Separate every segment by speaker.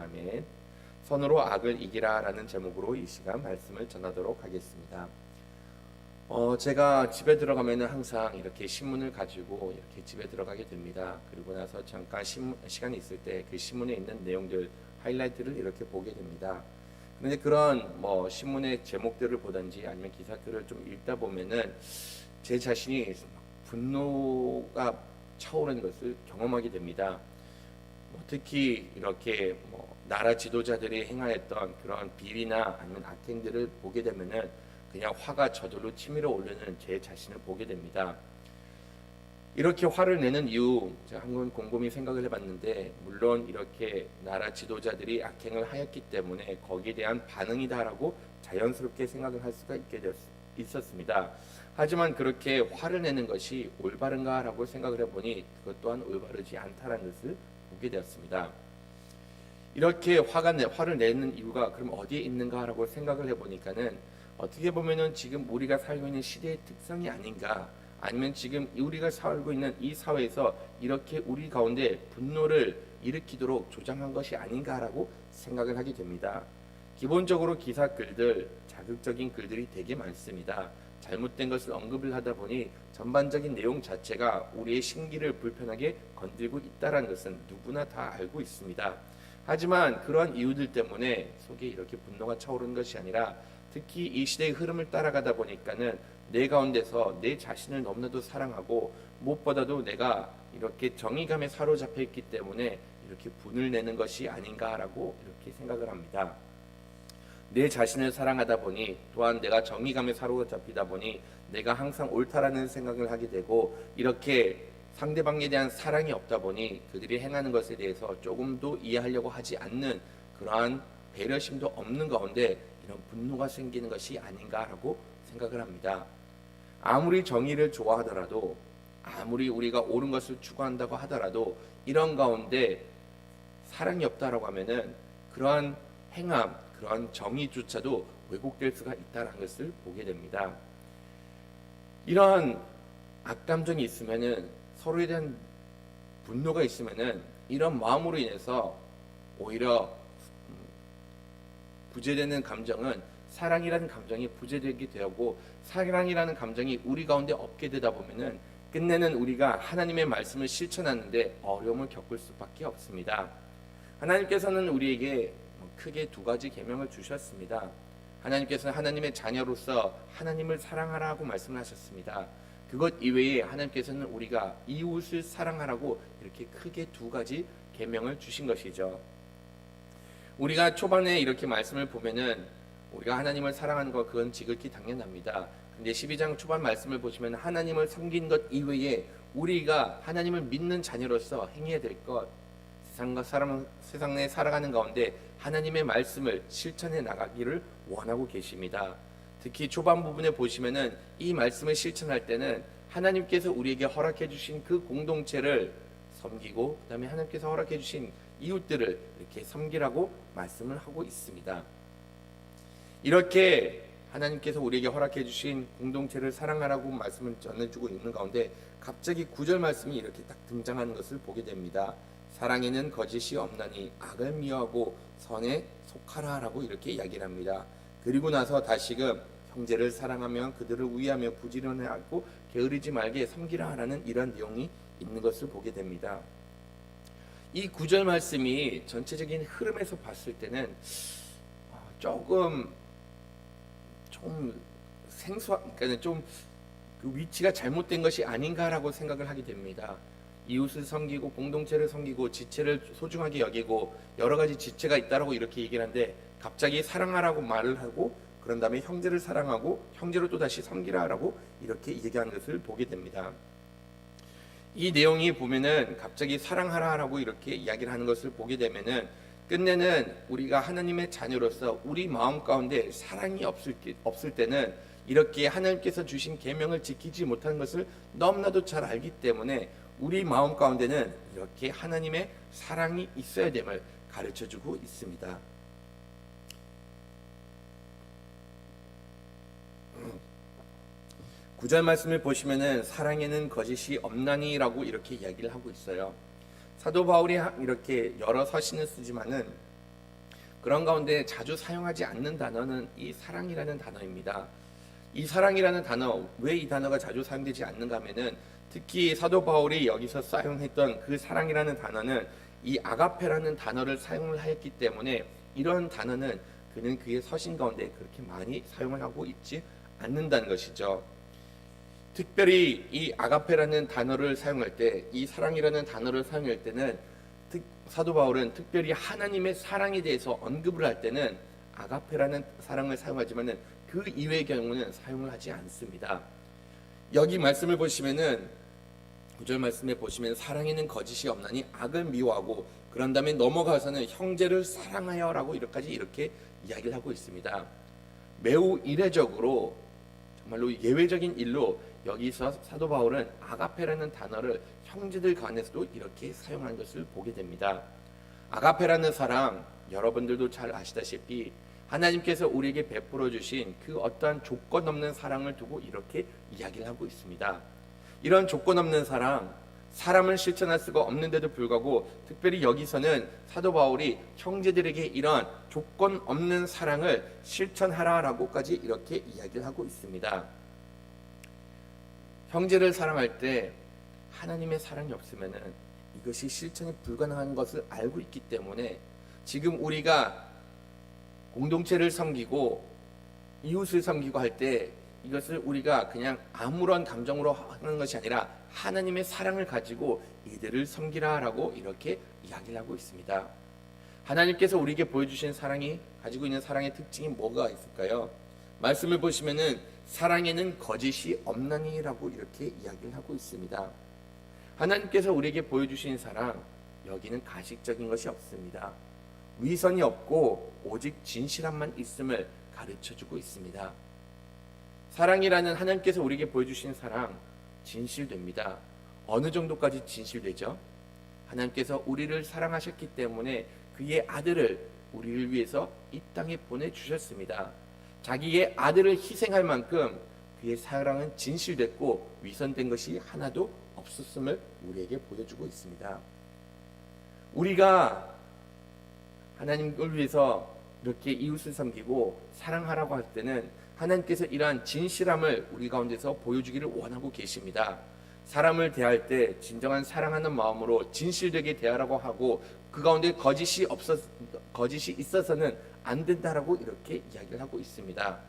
Speaker 1: 아멘. 선으로 악을 이기라 라는 제목으로 이 시간 말씀을 전하도록 하겠습니다. 제가 집에 들어가면은 항상 이렇게 신문을 가지고 이렇게 집에 들어가게 됩니다. 그리고 나서 잠깐 시간이 있을 때 그 신문에 있는 내용들, 하이라이트를 이렇게 보게 됩니다. 그런데 그런 신문의 제목들을 보든지 아니면 기사들을 좀 읽다 보면은 제 자신이 분노가 차오르는 것을 경험하게 됩니다. 특히 이렇게 나라 지도자들이 행하였던 그런 비리나 아니면 악행들을 보게 되면은 그냥 화가 저절로 치밀어 오르는 제 자신을 보게 됩니다. 이렇게 화를 내는 이유, 제가 한번 곰곰이 생각을 해봤는데, 물론 이렇게 나라 지도자들이 악행을 하였기 때문에 거기에 대한 반응이다라고 자연스럽게 생각을 할 수가 있었습니다. 하지만 그렇게 화를 내는 것이 올바른가라고 생각을 해보니 그것 또한 올바르지 않다라는 것을 보게 되었습니다. 이렇게 화를 내는 이유가 그럼 어디에 있는가라고 생각을 해보니까는 어떻게 보면은 지금 우리가 살고 있는 시대의 특성이 아닌가, 아니면 지금 우리가 살고 있는 이 사회에서 이렇게 우리 가운데 분노를 일으키도록 조장한 것이 아닌가라고 생각을 하게 됩니다. 기본적으로 기사 글들, 자극적인 글들이 되게 많습니다. 잘못된 것을 언급을 하다 보니 전반적인 내용 자체가 우리의 심기를 불편하게 건들고 있다는 것은 누구나 다 알고 있습니다. 하지만 그러한 이유들 때문에 속에 이렇게 분노가 차오르는 것이 아니라, 특히 이 시대의 흐름을 따라가다 보니까는 내 가운데서 내 자신을 너무나도 사랑하고, 무엇보다도 내가 이렇게 정의감에 사로잡혀 있기 때문에 이렇게 분을 내는 것이 아닌가라고 이렇게 생각을 합니다. 내 자신을 사랑하다 보니, 또한 내가 정의감에 사로잡히다 보니 내가 항상 옳다라는 생각을 하게 되고, 이렇게 상대방에 대한 사랑이 없다 보니 그들이 행하는 것에 대해서 조금도 이해하려고 하지 않는 그러한 배려심도 없는 가운데 이런 분노가 생기는 것이 아닌가라고 생각을 합니다. 아무리 정의를 좋아하더라도, 아무리 우리가 옳은 것을 추구한다고 하더라도 이런 가운데 사랑이 없다라고 하면은 그러한 행함, 그러한 정의조차도 왜곡될 수가 있다는 것을 보게 됩니다. 이러한 악감정이 있으면은, 서로에 대한 분노가 있으면은 이런 마음으로 인해서 오히려 부재되는 감정은 사랑이라는 감정이 부재되게 되고, 사랑이라는 감정이 우리 가운데 없게 되다 보면은 끝내는 우리가 하나님의 말씀을 실천하는데 어려움을 겪을 수밖에 없습니다. 하나님께서는 우리에게 크게 두 가지 계명을 주셨습니다. 하나님께서는 하나님의 자녀로서 하나님을 사랑하라고 말씀을 하셨습니다. 그것 이외에 하나님께서는 우리가 이웃을 사랑하라고 이렇게 크게 두 가지 계명을 주신 것이죠. 우리가 초반에 이렇게 말씀을 보면은 우리가 하나님을 사랑하는 것, 그건 지극히 당연합니다. 근데 12장 초반 말씀을 보시면 하나님을 섬긴 것 이외에 우리가 하나님을 믿는 자녀로서 행해야 될 것, 세상에 살아가는 가운데 하나님의 말씀을 실천해 나가기를 원하고 계십니다. 특히 초반 부분에 보시면은 이 말씀을 실천할 때는 하나님께서 우리에게 허락해 주신 그 공동체를 섬기고, 그 다음에 하나님께서 허락해 주신 이웃들을 이렇게 섬기라고 말씀을 하고 있습니다. 이렇게 하나님께서 우리에게 허락해 주신 공동체를 사랑하라고 말씀을 전해주고 있는 가운데 갑자기 9절 말씀이 이렇게 딱 등장하는 것을 보게 됩니다. 사랑에는 거짓이 없나니 악을 미워하고 선에 속하라라고 이렇게 이야기를 합니다. 그리고 나서 다시금 형제를 사랑하며 그들을 우애하며 부지런해하고 게으르지 말게 섬기라 하라는 이런 내용이 있는 것을 보게 됩니다. 이 9절 말씀이 전체적인 흐름에서 봤을 때는 조금 그러니까 좀 그 위치가 잘못된 것이 아닌가라고 생각을 하게 됩니다. 이웃을 섬기고 공동체를 섬기고 지체를 소중하게 여기고 여러 가지 지체가 있다라고 이렇게 얘기를 하는데, 갑자기 사랑하라고 말을 하고 그런 다음에 형제를 사랑하고 형제를 또 다시 섬기라라고 이렇게 얘기하는 것을 보게 됩니다. 이 내용이 보면은 갑자기 사랑하라라고 이렇게 이야기를 하는 것을 보게 되면은 끝내는 우리가 하나님의 자녀로서 우리 마음 가운데 사랑이 없을 때는 이렇게 하나님께서 주신 계명을 지키지 못하는 것을 너무나도 잘 알기 때문에 우리 마음 가운데는 이렇게 하나님의 사랑이 있어야 됨을 가르쳐주고 있습니다. 9절 말씀을 보시면은 사랑에는 거짓이 없나니라고 이렇게 이야기를 하고 있어요. 사도 바울이 이렇게 여러 서신을 쓰지만은 그런 가운데 자주 사용하지 않는 단어는 이 사랑이라는 단어입니다. 이 사랑이라는 단어, 왜 이 단어가 자주 사용되지 않는가 하면은 특히 사도 바울이 여기서 사용했던 그 사랑이라는 단어는 이 아가페라는 단어를 사용을 하였기 때문에 이런 단어는 그는 그의 서신 가운데 그렇게 많이 사용을 하고 있지 않는다는 것이죠. 특별히 이 아가페라는 단어를 사용할 때, 이 사랑이라는 단어를 사용할 때는 사도 바울은 특별히 하나님의 사랑에 대해서 언급을 할 때는 아가페라는 사랑을 사용하지만은 그 이외의 경우는 사용을 하지 않습니다. 여기 말씀을 보시면은 9절 말씀에 보시면 사랑에는 거짓이 없나니 악을 미워하고 그런 다음에 넘어가서는 형제를 사랑하여라고 이렇게 이야기를 하고 있습니다. 매우 이례적으로 정말로 예외적인 일로 여기서 사도 바울은 아가페라는 단어를 형제들 간에서도 이렇게 사용하는 것을 보게 됩니다. 아가페라는 사랑, 여러분들도 잘 아시다시피 하나님께서 우리에게 베풀어 주신 그 어떠한 조건 없는 사랑을 두고 이렇게 이야기를 하고 있습니다. 이런 조건 없는 사랑, 사람은 실천할 수가 없는데도 불구하고 특별히 여기서는 사도 바울이 형제들에게 이런 조건 없는 사랑을 실천하라라고까지 이렇게 이야기를 하고 있습니다. 형제를 사랑할 때 하나님의 사랑이 없으면은 이것이 실천이 불가능한 것을 알고 있기 때문에 지금 우리가 공동체를 섬기고 이웃을 섬기고 할 때 이것을 우리가 그냥 아무런 감정으로 하는 것이 아니라 하나님의 사랑을 가지고 이들을 섬기라라고 이렇게 이야기를 하고 있습니다. 하나님께서 우리에게 보여주신 사랑이 가지고 있는 사랑의 특징이 뭐가 있을까요? 말씀을 보시면은 사랑에는 거짓이 없나니라고 이렇게 이야기를 하고 있습니다. 하나님께서 우리에게 보여주신 사랑, 여기는 가식적인 것이 없습니다. 위선이 없고 오직 진실함만 있음을 가르쳐주고 있습니다. 사랑이라는 하나님께서 우리에게 보여주신 사랑, 진실됩니다. 어느 정도까지 진실되죠? 하나님께서 우리를 사랑하셨기 때문에 그의 아들을 우리를 위해서 이 땅에 보내주셨습니다. 자기의 아들을 희생할 만큼 그의 사랑은 진실됐고 위선된 것이 하나도 없었음을 우리에게 보여주고 있습니다. 우리가 하나님을 위해서 이렇게 이웃을 섬기고 사랑하라고 할 때는 하나님께서 이러한 진실함을 우리 가운데서 보여주기를 원하고 계십니다. 사람을 대할 때 진정한 사랑하는 마음으로 진실되게 대하라고 하고 그 가운데 거짓이 있어서는 안 된다라고 이렇게 이야기를 하고 있습니다.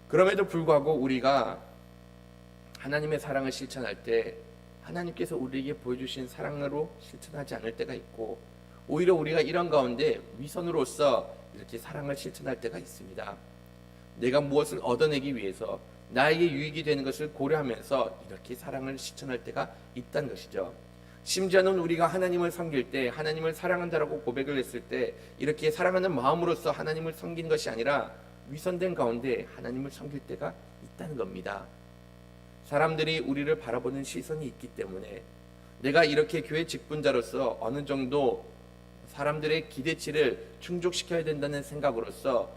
Speaker 1: 그럼에도 불구하고 우리가 하나님의 사랑을 실천할 때 하나님께서 우리에게 보여주신 사랑으로 실천하지 않을 때가 있고 오히려 우리가 이런 가운데 위선으로서 이렇게 사랑을 실천할 때가 있습니다. 내가 무엇을 얻어내기 위해서 나에게 유익이 되는 것을 고려하면서 이렇게 사랑을 실천할 때가 있다는 것이죠. 심지어는 우리가 하나님을 섬길 때 하나님을 사랑한다라고 고백을 했을 때 이렇게 사랑하는 마음으로서 하나님을 섬기는 것이 아니라 위선된 가운데 하나님을 섬길 때가 있다는 겁니다. 사람들이 우리를 바라보는 시선이 있기 때문에 내가 이렇게 교회 직분자로서 어느 정도 사람들의 기대치를 충족시켜야 된다는 생각으로서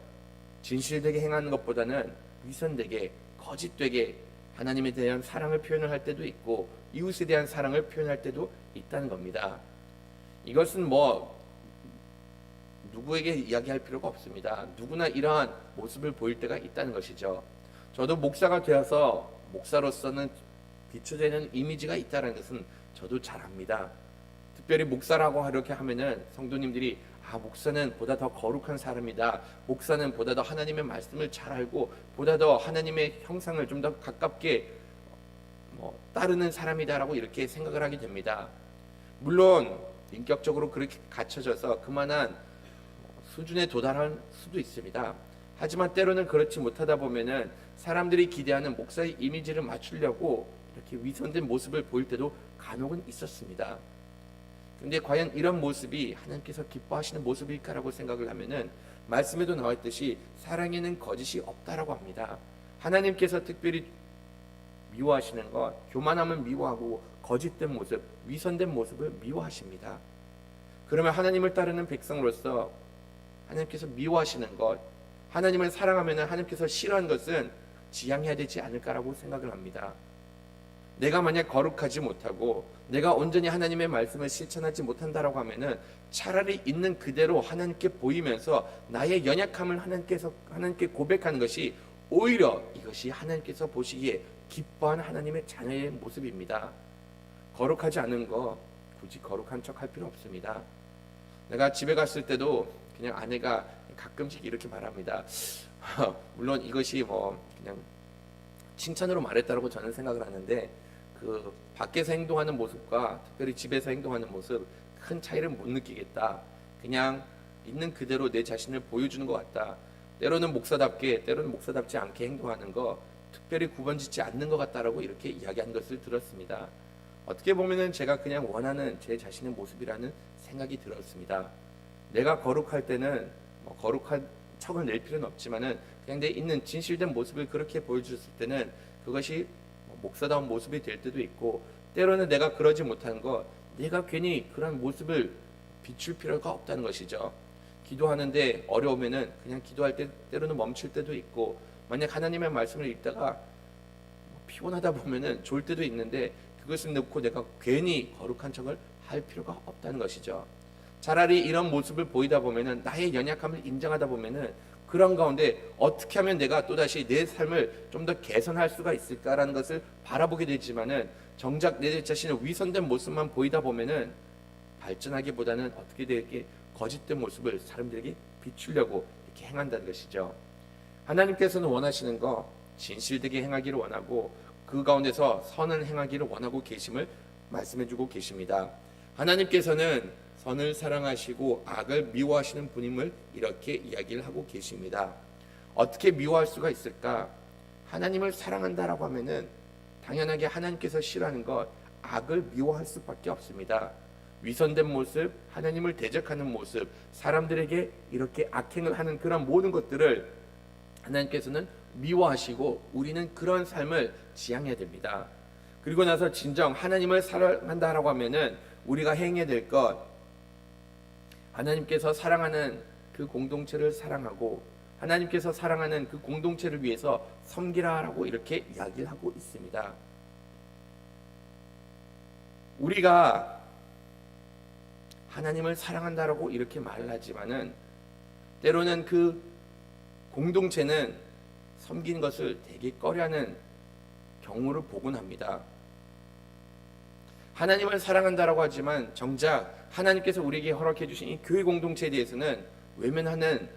Speaker 1: 진실되게 행하는 것보다는 위선되게 거짓되게 하나님에 대한 사랑을 표현을 할 때도 있고 이웃에 대한 사랑을 표현할 때도 있다는 겁니다. 이것은 누구에게 이야기할 필요가 없습니다. 누구나 이러한 모습을 보일 때가 있다는 것이죠. 저도 목사가 되어서 목사로서는 비춰지는 이미지가 있다는 것은 저도 잘 압니다. 특별히 목사라고 이렇게 하면은 성도님들이 목사는 보다 더 거룩한 사람이다. 목사는 보다 더 하나님의 말씀을 잘 알고 보다 더 하나님의 형상을 좀 더 가깝게 따르는 사람이다라고 이렇게 생각을 하게 됩니다. 물론 인격적으로 그렇게 갖춰져서 그만한 수준에 도달할 수도 있습니다. 하지만 때로는 그렇지 못하다 보면은 사람들이 기대하는 목사의 이미지를 맞추려고 이렇게 위선된 모습을 보일 때도 간혹은 있었습니다. 근데 과연 이런 모습이 하나님께서 기뻐하시는 모습일까라고 생각을 하면은 말씀에도 나와 있듯이 사랑에는 거짓이 없다라고 합니다. 하나님께서 특별히 미워하시는 것, 교만함을 미워하고 거짓된 모습, 위선된 모습을 미워하십니다. 그러면 하나님을 따르는 백성으로서 하나님께서 미워하시는 것, 하나님을 사랑하면 하나님께서 싫어하는 것은 지양해야 되지 않을까라고 생각을 합니다. 내가 만약 거룩하지 못하고 내가 온전히 하나님의 말씀을 실천하지 못한다라고 하면은 차라리 있는 그대로 하나님께 보이면서 나의 연약함을 하나님께 고백하는 것이 오히려 이것이 하나님께서 보시기에 기뻐하는 하나님의 자녀의 모습입니다. 거룩하지 않은 거 굳이 거룩한 척 할 필요 없습니다. 내가 집에 갔을 때도 그냥 아내가 가끔씩 이렇게 말합니다. 물론 이것이 그냥 칭찬으로 말했다라고 저는 생각을 하는데, 그 밖에서 행동하는 모습과 특별히 집에서 행동하는 모습 큰 차이를 못 느끼겠다. 그냥 있는 그대로 내 자신을 보여주는 것 같다. 때로는 목사답게, 때로는 목사답지 않게 행동하는 거 특별히 구분짓지 않는 것 같다라고 이렇게 이야기한 것을 들었습니다. 어떻게 보면은 제가 그냥 원하는 제 자신의 모습이라는 생각이 들었습니다. 내가 거룩할 때는 거룩한 척을 낼 필요는 없지만은 그냥 내 있는 진실된 모습을 그렇게 보여줬을 때는 그것이 목사다운 모습이 될 때도 있고, 때로는 내가 그러지 못하는 거 내가 괜히 그런 모습을 비출 필요가 없다는 것이죠. 기도하는데 어려우면은 그냥 기도할 때 때로는 멈출 때도 있고, 만약 하나님의 말씀을 읽다가 피곤하다 보면은 좋을 때도 있는데 그것을 놓고 내가 괜히 거룩한 척을 할 필요가 없다는 것이죠. 차라리 이런 모습을 보이다 보면은 나의 연약함을 인정하다 보면은 그런 가운데 어떻게 하면 내가 또다시 내 삶을 좀 더 개선할 수가 있을까라는 것을 바라보게 되지만은 정작 내 자신의 위선된 모습만 보이다 보면은 발전하기보다는 어떻게 되게 거짓된 모습을 사람들에게 비추려고 이렇게 행한다는 것이죠. 하나님께서는 원하시는 거 진실되게 행하기를 원하고 그 가운데서 선을 행하기를 원하고 계심을 말씀해주고 계십니다. 하나님께서는 선을 사랑하시고 악을 미워하시는 분임을 이렇게 이야기를 하고 계십니다. 어떻게 미워할 수가 있을까? 하나님을 사랑한다라고 하면은 당연하게 하나님께서 싫어하는 것 악을 미워할 수밖에 없습니다. 위선된 모습, 하나님을 대적하는 모습, 사람들에게 이렇게 악행을 하는 그런 모든 것들을 하나님께서는 미워하시고 우리는 그런 삶을 지향해야 됩니다. 그리고 나서 진정 하나님을 사랑한다라고 하면은 우리가 행해야 될 것, 하나님께서 사랑하는 그 공동체를 사랑하고 하나님께서 사랑하는 그 공동체를 위해서 섬기라라고 이렇게 이야기를 하고 있습니다. 우리가 하나님을 사랑한다라고 이렇게 말을 하지만은 때로는 그 공동체는 섬기는 것을 되게 꺼려하는 경우를 보곤 합니다. 하나님을 사랑한다라고 하지만 정작 하나님께서 우리에게 허락해 주신 이 교회 공동체에 대해서는 외면하는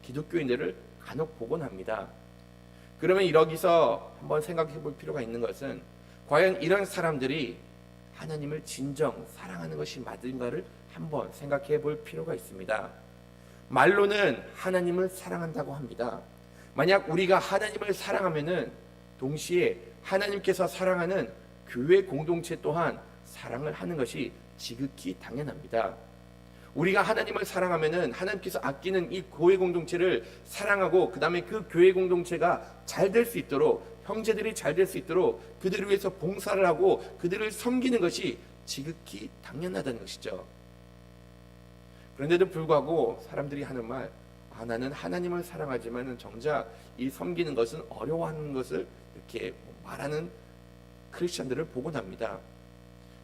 Speaker 1: 기독교인들을 간혹 보곤 합니다. 그러면 여기서 한번 생각해 볼 필요가 있는 것은 과연 이런 사람들이 하나님을 진정 사랑하는 것이 맞은가를 한번 생각해 볼 필요가 있습니다. 말로는 하나님을 사랑한다고 합니다. 만약 우리가 하나님을 사랑하면은 동시에 하나님께서 사랑하는 교회 공동체 또한 사랑을 하는 것이 지극히 당연합니다. 우리가 하나님을 사랑하면은 하나님께서 아끼는 이 교회 공동체를 사랑하고 그 다음에 그 교회 공동체가 잘 될 수 있도록, 형제들이 잘 될 수 있도록 그들을 위해서 봉사를 하고 그들을 섬기는 것이 지극히 당연하다는 것이죠. 그런데도 불구하고 사람들이 하는 말, 나는 하나님을 사랑하지만 정작 이 섬기는 것은 어려워하는 것을 이렇게 말하는 크리스천들을 보곤 합니다.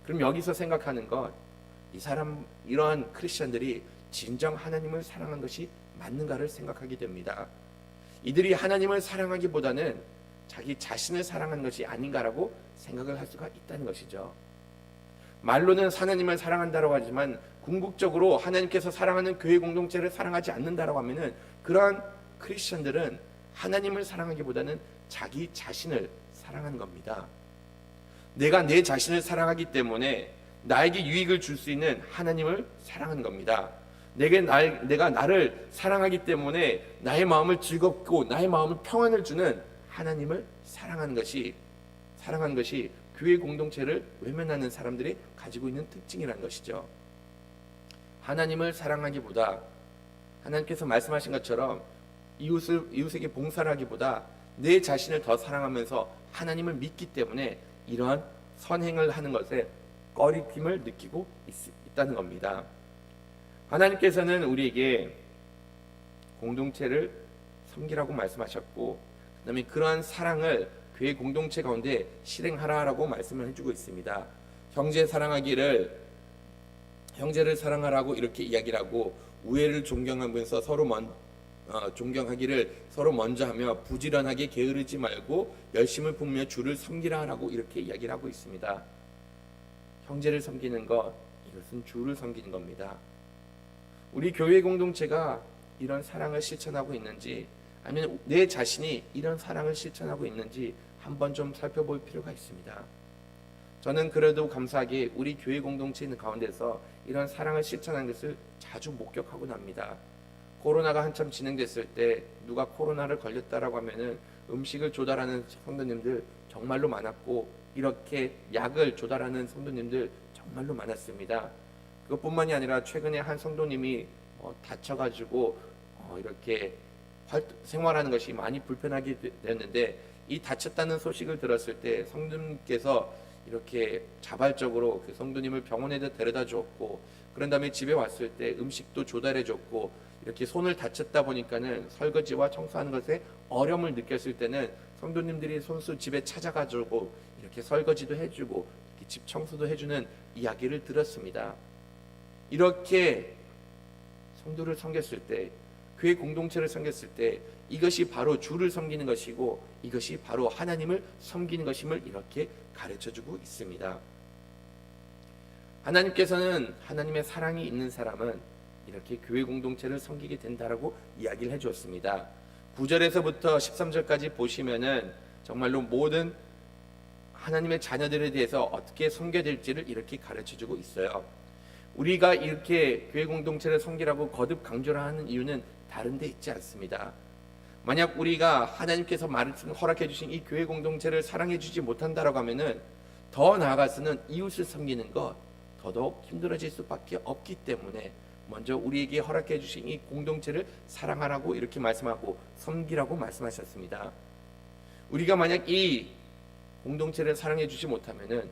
Speaker 1: 그럼 여기서 생각하는 것, 이러한 크리스천들이 진정 하나님을 사랑한 것이 맞는가를 생각하게 됩니다. 이들이 하나님을 사랑하기보다는 자기 자신을 사랑하는 것이 아닌가라고 생각을 할 수가 있다는 것이죠. 말로는 하나님을 사랑한다고 하지만 궁극적으로 하나님께서 사랑하는 교회 공동체를 사랑하지 않는다라고 하면은 그러한 크리스천들은 하나님을 사랑하기보다는 자기 자신을 사랑하는 겁니다. 내가 내 자신을 사랑하기 때문에 나에게 유익을 줄 수 있는 하나님을 사랑하는 겁니다. 내가 나를 사랑하기 때문에 나의 마음을 즐겁고 나의 마음을 평안을 주는 하나님을 사랑하는 것이 교회 공동체를 외면하는 사람들이 가지고 있는 특징이라는 것이죠. 하나님을 사랑하기보다 하나님께서 말씀하신 것처럼 이웃에게 봉사를 하기보다 내 자신을 더 사랑하면서 하나님을 믿기 때문에 이러한 선행을 하는 것에 꺼리낌을 느끼고 있다는 겁니다. 하나님께서는 우리에게 공동체를 섬기라고 말씀하셨고, 그 다음에 그러한 사랑을 교회 공동체 가운데 실행하라라고 말씀을 해주고 있습니다. 형제를 사랑하라고 이렇게 이야기를 하고 우애를 존경하면서 존경하기를 서로 먼저 하며 부지런하게 게으르지 말고 열심을 품으며 주를 섬기라라고 이렇게 이야기를 하고 있습니다. 형제를 섬기는 것, 이것은 주를 섬기는 겁니다. 우리 교회 공동체가 이런 사랑을 실천하고 있는지, 아니면 내 자신이 이런 사랑을 실천하고 있는지 한번 좀 살펴볼 필요가 있습니다. 저는 그래도 감사하게 우리 교회 공동체 있는 가운데서 이런 사랑을 실천하는 것을 자주 목격하곤 합니다. 코로나가 한참 진행됐을 때 누가 코로나를 걸렸다라고 하면은 음식을 조달하는 성도님들 정말로 많았고, 이렇게 약을 조달하는 성도님들 정말로 많았습니다. 그것뿐만이 아니라 최근에 한 성도님이 다쳐가지고 이렇게 생활하는 것이 많이 불편하게 됐는데, 이 다쳤다는 소식을 들었을 때 성도님께서 이렇게 자발적으로 그 성도님을 병원에 데려다 줬고, 그런 다음에 집에 왔을 때 음식도 조달해 줬고, 이렇게 손을 다쳤다 보니까는 설거지와 청소하는 것에 어려움을 느꼈을 때는 성도님들이 손수 집에 찾아가지고 이렇게 설거지도 해주고 이렇게 집 청소도 해주는 이야기를 들었습니다. 이렇게 성도를 섬겼을 때, 교회 공동체를 섬겼을 때 이것이 바로 주를 섬기는 것이고 이것이 바로 하나님을 섬기는 것임을 이렇게 가르쳐주고 있습니다. 하나님께서는 하나님의 사랑이 있는 사람은 이렇게 교회 공동체를 섬기게 된다라고 이야기를 해주었습니다. 9절에서부터 13절까지 보시면은 정말로 모든 하나님의 자녀들에 대해서 어떻게 섬겨야 될지를 이렇게 가르쳐주고 있어요. 우리가 이렇게 교회 공동체를 섬기라고 거듭 강조를 하는 이유는 다른 데 있지 않습니다. 만약 우리가 하나님께서 허락해 주신 이 교회 공동체를 사랑해 주지 못한다라고 하면은 더 나아가서는 이웃을 섬기는 것 더더욱 힘들어질 수밖에 없기 때문에 먼저 우리에게 허락해 주신 이 공동체를 사랑하라고 이렇게 말씀하고 섬기라고 말씀하셨습니다. 우리가 만약 이 공동체를 사랑해 주지 못하면은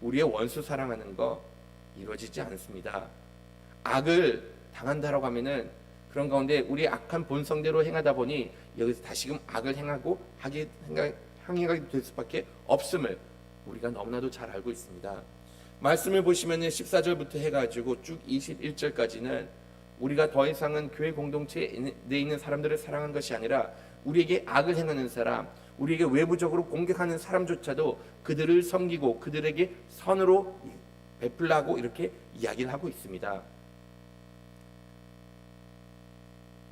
Speaker 1: 우리의 원수 사랑하는 거 이루어지지 않습니다. 악을 당한다라고 하면은 그런 가운데 우리의 악한 본성대로 행하다 보니 여기서 다시금 악을 행하게 될 수밖에 없음을 우리가 너무나도 잘 알고 있습니다. 말씀을 보시면 14절부터 해가지고 쭉 21절까지는 우리가 더 이상은 교회 공동체에 있는 사람들을 사랑한 것이 아니라 우리에게 악을 행하는 사람, 우리에게 외부적으로 공격하는 사람조차도 그들을 섬기고 그들에게 선으로 베풀라고 이렇게 이야기를 하고 있습니다.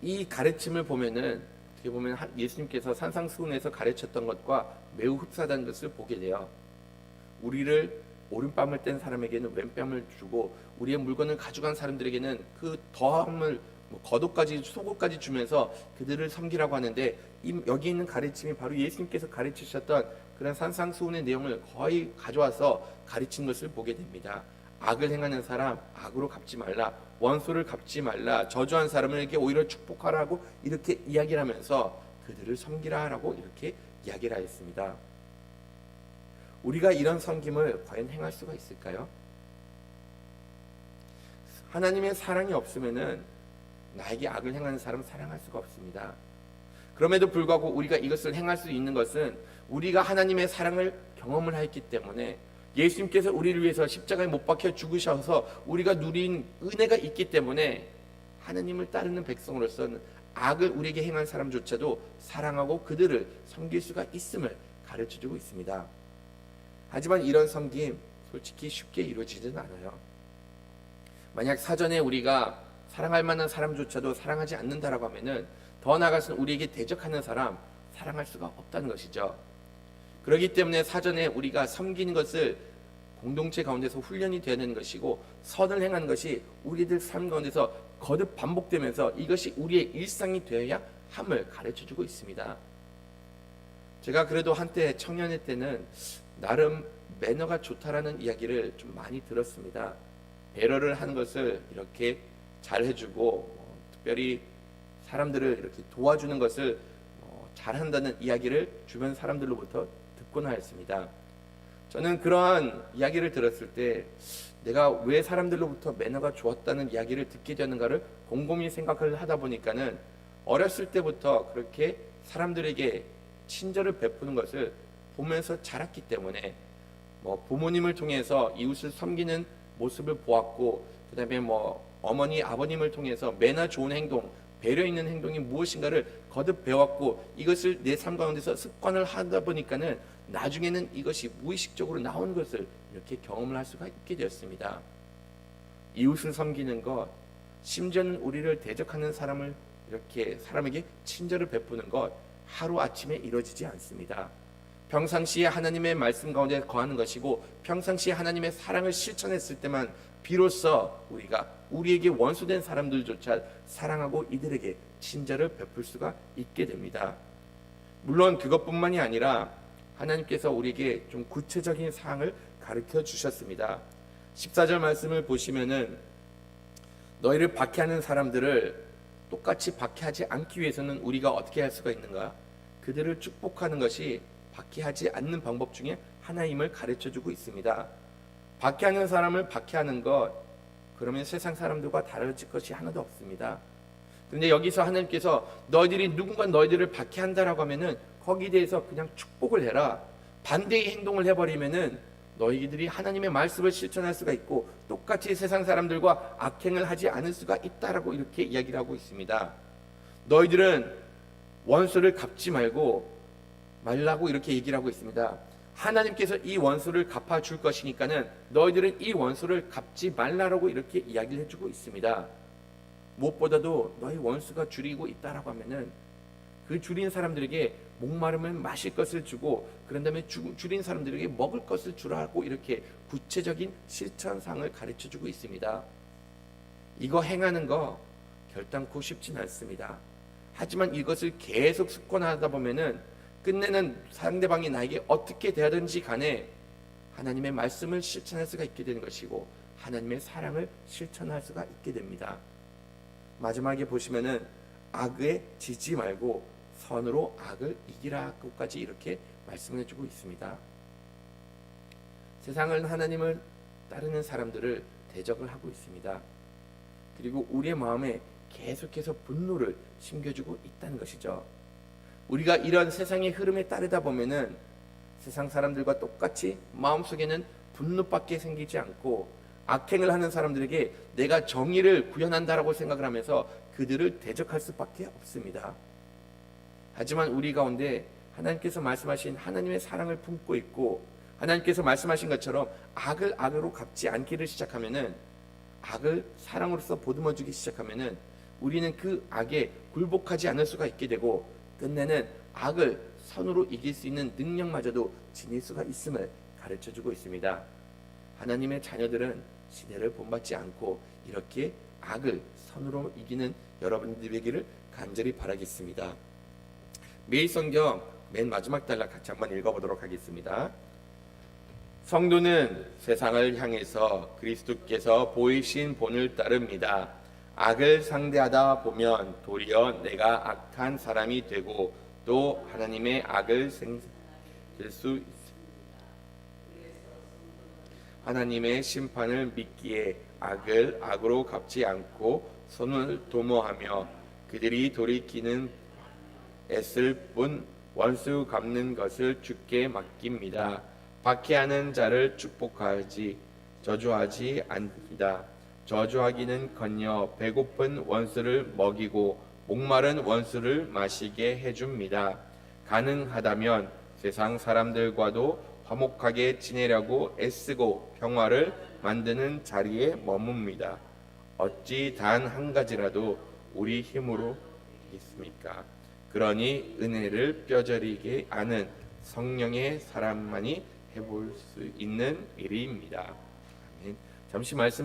Speaker 1: 이 가르침을 보면은 어떻게 보면 예수님께서 산상수훈에서 가르쳤던 것과 매우 흡사한 것을 보게 돼요. 우리를 오른뺨을 뗀 사람에게는 왼뺨을 주고 우리의 물건을 가져간 사람들에게는 그 더함을 겉옷까지 속옷까지 주면서 그들을 섬기라고 하는데, 여기 있는 가르침이 바로 예수님께서 가르치셨던 그런 산상수훈의 내용을 거의 가져와서 가르친 것을 보게 됩니다. 악을 행하는 사람 악으로 갚지 말라, 원수를 갚지 말라, 저주한 사람에게 오히려 축복하라고 이렇게 이야기를 하면서 그들을 섬기라라고 이렇게 이야기를 하였습니다. 우리가 이런 섬김을 과연 행할 수가 있을까요? 하나님의 사랑이 없으면은 나에게 악을 행하는 사람은 사랑할 수가 없습니다. 그럼에도 불구하고 우리가 이것을 행할 수 있는 것은 우리가 하나님의 사랑을 경험을 했기 때문에, 예수님께서 우리를 위해서 십자가에 못 박혀 죽으셔서 우리가 누린 은혜가 있기 때문에 하나님을 따르는 백성으로서는 악을 우리에게 행한 사람조차도 사랑하고 그들을 섬길 수가 있음을 가르쳐주고 있습니다. 하지만 이런 섬김 솔직히 쉽게 이루어지지는 않아요. 만약 사전에 우리가 사랑할 만한 사람조차도 사랑하지 않는다라고 하면은 더 나아가서는 우리에게 대적하는 사람 사랑할 수가 없다는 것이죠. 그렇기 때문에 사전에 우리가 섬기는 것을 공동체 가운데서 훈련이 되는 것이고, 선을 행하는 것이 우리들 삶 가운데서 거듭 반복되면서 이것이 우리의 일상이 되어야 함을 가르쳐주고 있습니다. 제가 그래도 한때 청년회 때는 나름 매너가 좋다라는 이야기를 좀 많이 들었습니다. 배려를 하는 것을 이렇게 잘 해주고 특별히 사람들을 이렇게 도와주는 것을 잘한다는 이야기를 주변 사람들로부터 듣곤 하였습니다. 저는 그러한 이야기를 들었을 때 내가 왜 사람들로부터 매너가 좋았다는 이야기를 듣게 되는가를 곰곰이 생각을 하다 보니까는 어렸을 때부터 그렇게 사람들에게 친절을 베푸는 것을 보면서 자랐기 때문에 뭐 부모님을 통해서 이웃을 섬기는 모습을 보았고, 그다음에 뭐 어머니 아버님을 통해서 매너 좋은 행동, 배려 있는 행동이 무엇인가를 거듭 배웠고, 이것을 내 삶 가운데서 습관을 하다 보니까는 나중에는 이것이 무의식적으로 나온 것을 이렇게 경험을 할 수가 있게 되었습니다. 이웃을 섬기는 것, 심지어는 우리를 대적하는 사람을 이렇게 사람에게 친절을 베푸는 것, 하루아침에 이루어지지 않습니다. 평상시에 하나님의 말씀 가운데 거하는 것이고, 평상시에 하나님의 사랑을 실천했을 때만 비로소 우리가 우리에게 원수된 사람들조차 사랑하고 이들에게 친절을 베풀 수가 있게 됩니다. 물론 그것뿐만이 아니라 하나님께서 우리에게 좀 구체적인 사항을 가르쳐 주셨습니다. 14절 말씀을 보시면은 너희를 박해하는 사람들을 똑같이 박해하지 않기 위해서는 우리가 어떻게 할 수가 있는가? 그들을 축복하는 것이 박해하지 않는 방법 중에 하나임을 가르쳐주고 있습니다. 박해하는 사람을 박해하는 것, 그러면 세상 사람들과 다르질 것이 하나도 없습니다. 그런데 여기서 하나님께서 너희들이 누군가 너희들을 박해한다라고 하면은 거기에 대해서 그냥 축복을 해라. 반대의 행동을 해버리면은 너희들이 하나님의 말씀을 실천할 수가 있고 똑같이 세상 사람들과 악행을 하지 않을 수가 있다라고 이렇게 이야기를 하고 있습니다. 너희들은 원수를 갚지 말라고 이렇게 얘기를 하고 있습니다. 하나님께서 이 원수를 갚아줄 것이니까는 너희들은 이 원수를 갚지 말라라고 이렇게 이야기를 해주고 있습니다. 무엇보다도 너희 원수가 줄이고 있다라고 하면은 그 줄인 사람들에게 목마르면 마실 것을 주고, 그런 다음에 줄인 사람들에게 먹을 것을 주라고 이렇게 구체적인 실천상을 가르쳐주고 있습니다. 이거 행하는 거 결단코 쉽진 않습니다. 하지만 이것을 계속 습관하다 보면은 끝내는 상대방이 나에게 어떻게 대하든지 간에 하나님의 말씀을 실천할 수가 있게 되는 것이고, 하나님의 사랑을 실천할 수가 있게 됩니다. 마지막에 보시면은 악에 지지 말고 선으로 악을 이기라고까지 이렇게 말씀을 해주고 있습니다. 세상은 하나님을 따르는 사람들을 대적을 하고 있습니다. 그리고 우리의 마음에 계속해서 분노를 심겨주고 있다는 것이죠. 우리가 이런 세상의 흐름에 따르다 보면은 세상 사람들과 똑같이 마음속에는 분노밖에 생기지 않고, 악행을 하는 사람들에게 내가 정의를 구현한다라고 생각을 하면서 그들을 대적할 수밖에 없습니다. 하지만 우리 가운데 하나님께서 말씀하신 하나님의 사랑을 품고 있고, 하나님께서 말씀하신 것처럼 악을 악으로 갚지 않기를 시작하면은, 악을 사랑으로서 보듬어주기 시작하면은 우리는 그 악에 굴복하지 않을 수가 있게 되고, 끝내는 악을 선으로 이길 수 있는 능력마저도 지닐 수가 있음을 가르쳐주고 있습니다. 하나님의 자녀들은 시대를 본받지 않고 이렇게 악을 선으로 이기는 여러분들이 되기를 간절히 바라겠습니다. 매일 성경 맨 마지막 단락 같이 한번 읽어보도록 하겠습니다. 성도는 세상을 향해서 그리스도께서 보이신 본을 따릅니다. 악을 상대하다 보면 도리어 내가 악한 사람이 되고 또 하나님의 악을 될 수 있습니다. 하나님의 심판을 믿기에 악을 악으로 갚지 않고 손을 도모하며 그들이 돌이키는 애쓸 뿐 원수 갚는 것을 주께 맡깁니다. 박해하는 자를 축복하지 저주하지 않습니다. 저주하기는커녕 배고픈 원수를 먹이고 목마른 원수를 마시게 해줍니다. 가능하다면 세상 사람들과도 화목하게 지내려고 애쓰고 평화를 만드는 자리에 머뭅니다. 어찌 단 한 가지라도 우리 힘으로 있습니까? 그러니 은혜를 뼈저리게 아는 성령의 사람만이 해볼 수 있는 일입니다. 아멘. 잠시 말씀